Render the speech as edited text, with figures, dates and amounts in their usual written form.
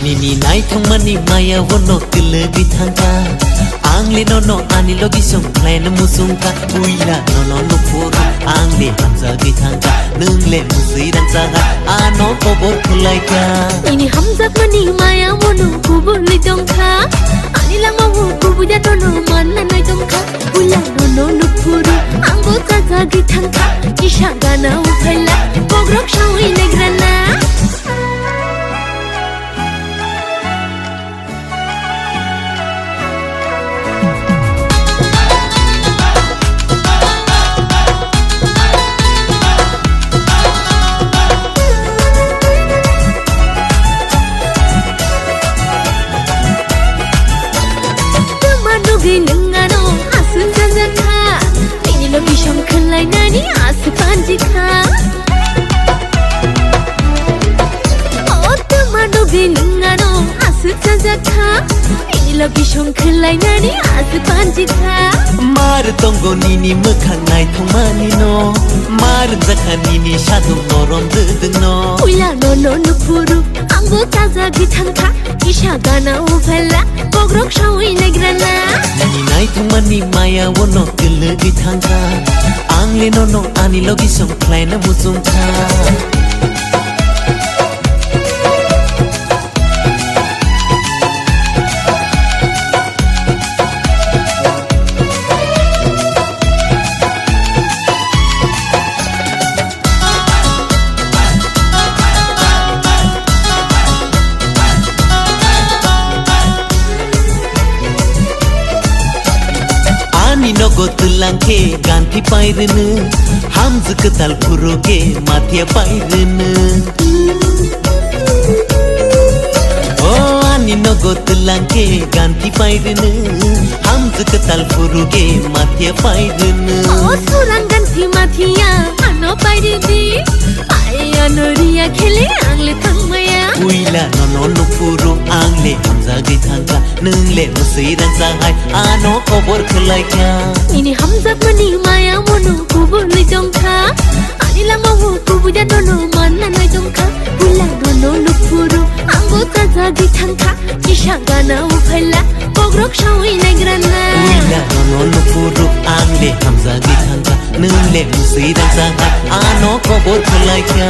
Nini nai thong mani maya wono kile bitanga Angle no no ani logi song plan musungka Uila no no no furu Angle hamza bitanga Nungle musui dan saga Ano kobor kulaika Nini hamza mani maya wono kubur li dongka Ani lang mawu kubu ya dono mana nai dongka Uila no no no furu Anggo taga bitanga Isha gana upela Pogrok shawi negrana Nengano asu jajaka ini lo bisham khlai nani asu panjika oh tumano nengano asu jajaka ini lo bisham khlai nani asu panjika mar tongo nini mukhang nai thongmani no mar jakha nini shadu norom dudung no uila no no no puru anggo taza githangka isha gana ufela pogrok shawi negrana Nini nai thongmani maya wono kile githanga Angle no no ani logi song plan musungka Nogo tulangke ganti pairene hamz ketal puroge mathia pairene oh ani nogo tulangke ganti pairene hamz ketal puroge mathia pairene oh surang ganti mathia ano pairidi aya noria khele angle thangmaya uila no no puro angle hamza githanga nungle musui dan sahai ano kobor khalaika ini hamza mani maya wono kubur li dongka ani lang mawu kubu ya dono mana nai dongka uila no no puro anggo taza githangka isha gana upela pogrok shawi negrana uila no puro angle hamza githanga nungle musui dan sahai ano kobor khalaika